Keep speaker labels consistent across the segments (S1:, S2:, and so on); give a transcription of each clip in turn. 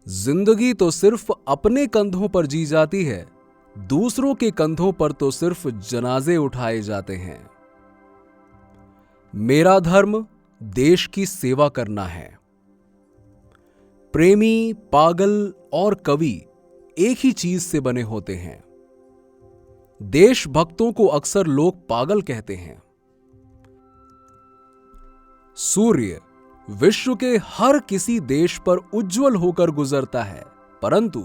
S1: जिंदगी तो सिर्फ अपने कंधों पर जी जाती है, दूसरों के कंधों पर तो सिर्फ जनाजे उठाए जाते हैं। मेरा धर्म देश की सेवा करना है। प्रेमी, पागल और कवि एक ही चीज से बने होते हैं। देशभक्तों को अक्सर लोग पागल कहते हैं। सूर्य विश्व के हर किसी देश पर उज्जवल होकर गुजरता है, परंतु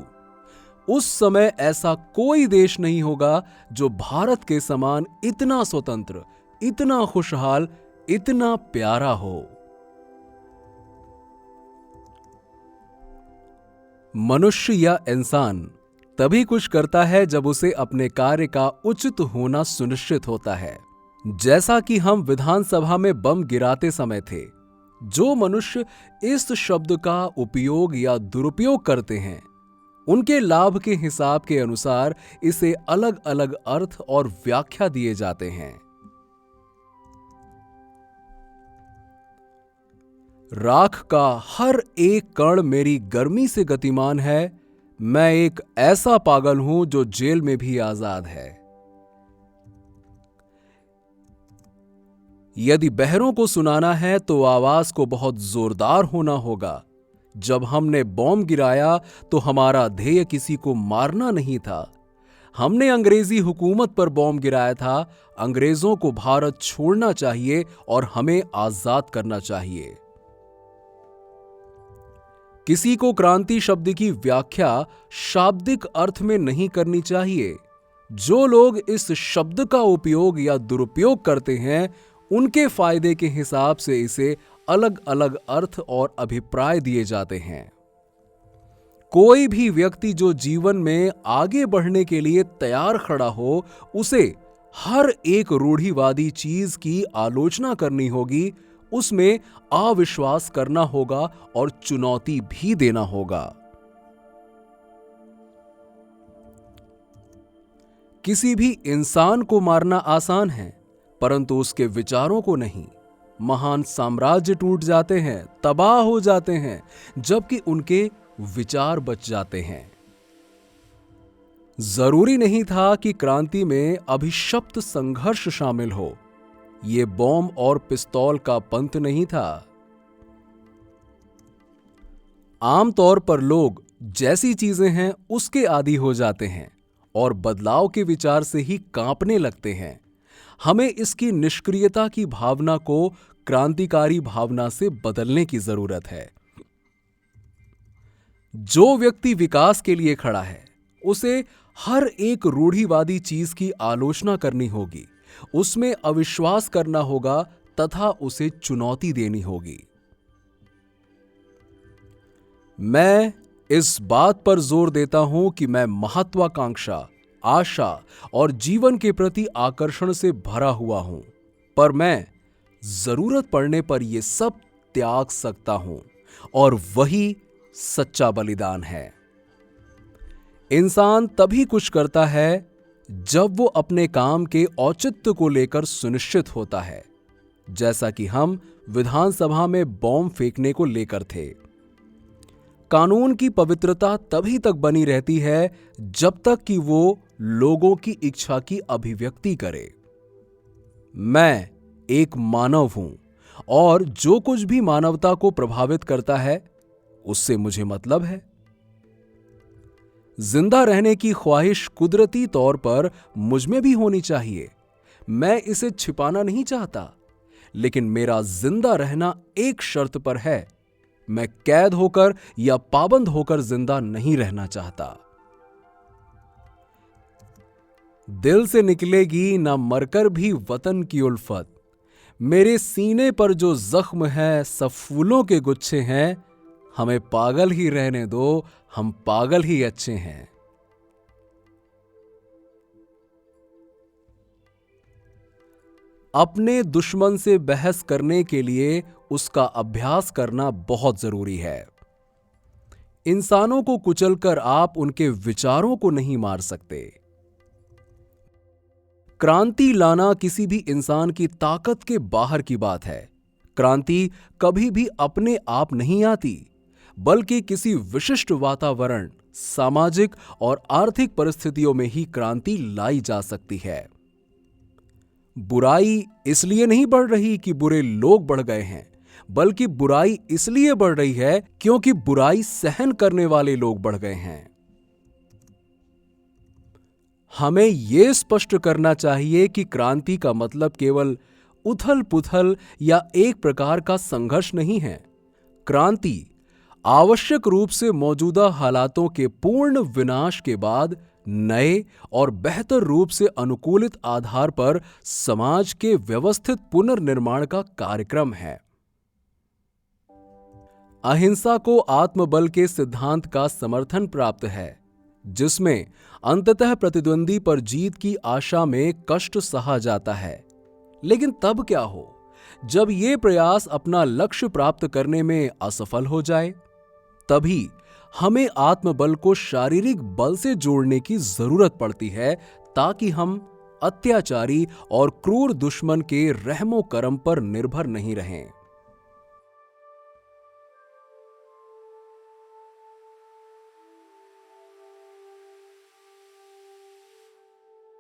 S1: उस समय ऐसा कोई देश नहीं होगा जो भारत के समान इतना स्वतंत्र, इतना खुशहाल, इतना प्यारा हो। मनुष्य या इंसान तभी कुछ करता है जब उसे अपने कार्य का उचित होना सुनिश्चित होता है। जैसा कि हम विधानसभा में बम गिराते समय थे, जो मनुष्य इस शब्द का उपयोग या दुरुपयोग करते हैं, उनके लाभ के हिसाब के अनुसार इसे अलग अलग अर्थ और व्याख्या दिए जाते हैं। राख का हर एक कण मेरी गर्मी से गतिमान है। मैं एक ऐसा पागल हूं जो जेल में भी आजाद है। यदि बहरों को सुनाना है तो आवाज को बहुत जोरदार होना होगा। जब हमने बॉम्ब गिराया तो हमारा ध्येय किसी को मारना नहीं था। हमने अंग्रेजी हुकूमत पर बॉम्ब गिराया था। अंग्रेजों को भारत छोड़ना चाहिए और हमें आजाद करना चाहिए। किसी को क्रांति शब्द की व्याख्या शाब्दिक अर्थ में नहीं करनी चाहिए। जो लोग इस शब्द का उपयोग या दुरुपयोग करते हैं, उनके फायदे के हिसाब से इसे अलग अलग अर्थ और अभिप्राय दिए जाते हैं। कोई भी व्यक्ति जो जीवन में आगे बढ़ने के लिए तैयार खड़ा हो, उसे हर एक रूढ़िवादी चीज की आलोचना करनी होगी, उसमें अविश्वास करना होगा और चुनौती भी देना होगा। किसी भी इंसान को मारना आसान है, परंतु उसके विचारों को नहीं। महान साम्राज्य टूट जाते हैं, तबाह हो जाते हैं, जबकि उनके विचार बच जाते हैं। जरूरी नहीं था कि क्रांति में अभिशप्त संघर्ष शामिल हो। यह बॉम्ब और पिस्तौल का पंथ नहीं था। आमतौर पर लोग जैसी चीजें हैं उसके आदी हो जाते हैं और बदलाव के विचार से ही कांपने लगते हैं। हमें इसकी निष्क्रियता की भावना को क्रांतिकारी भावना से बदलने की जरूरत है। जो व्यक्ति विकास के लिए खड़ा है, उसे हर एक रूढ़िवादी चीज की आलोचना करनी होगी, उसमें अविश्वास करना होगा तथा उसे चुनौती देनी होगी। मैं इस बात पर जोर देता हूं कि मैं महत्वाकांक्षा, आशा और जीवन के प्रति आकर्षण से भरा हुआ हूं, पर मैं जरूरत पड़ने पर यह सब त्याग सकता हूं, और वही सच्चा बलिदान है। इंसान तभी कुछ करता है जब वो अपने काम के औचित्य को लेकर सुनिश्चित होता है, जैसा कि हम विधानसभा में बॉम्ब फेंकने को लेकर थे। कानून की पवित्रता तभी तक बनी रहती है जब तक कि वो लोगों की इच्छा की अभिव्यक्ति करे। मैं एक मानव हूं और जो कुछ भी मानवता को प्रभावित करता है, उससे मुझे मतलब है। जिंदा रहने की ख्वाहिश कुदरती तौर पर मुझ में भी होनी चाहिए। मैं इसे छिपाना नहीं चाहता, लेकिन मेरा जिंदा रहना एक शर्त पर है। मैं कैद होकर या पाबंद होकर जिंदा नहीं रहना चाहता। दिल से निकलेगी ना मरकर भी वतन की उल्फत। मेरे सीने पर जो जख्म है सब फूलों के गुच्छे हैं। हमें पागल ही रहने दो, हम पागल ही अच्छे हैं। अपने दुश्मन से बहस करने के लिए उसका अभ्यास करना बहुत जरूरी है। इंसानों को कुचलकर आप उनके विचारों को नहीं मार सकते। क्रांति लाना किसी भी इंसान की ताकत के बाहर की बात है। क्रांति कभी भी अपने आप नहीं आती। बल्कि किसी विशिष्ट वातावरण, सामाजिक और आर्थिक परिस्थितियों में ही क्रांति लाई जा सकती है। बुराई इसलिए नहीं बढ़ रही कि बुरे लोग बढ़ गए हैं, बल्कि बुराई इसलिए बढ़ रही है क्योंकि बुराई सहन करने वाले लोग बढ़ गए हैं। हमें यह स्पष्ट करना चाहिए कि क्रांति का मतलब केवल उथल-पुथल या एक प्रकार का संघर्ष नहीं है। क्रांति आवश्यक रूप से मौजूदा हालातों के पूर्ण विनाश के बाद नए और बेहतर रूप से अनुकूलित आधार पर समाज के व्यवस्थित पुनर्निर्माण का कार्यक्रम है। अहिंसा को आत्मबल के सिद्धांत का समर्थन प्राप्त है, जिसमें अंततः प्रतिद्वंदी पर जीत की आशा में कष्ट सहा जाता है। लेकिन तब क्या हो जब ये प्रयास अपना लक्ष्य प्राप्त करने में असफल हो जाए? तभी हमें आत्मबल को शारीरिक बल से जोड़ने की जरूरत पड़ती है, ताकि हम अत्याचारी और क्रूर दुश्मन के रहमो करम पर निर्भर नहीं रहें।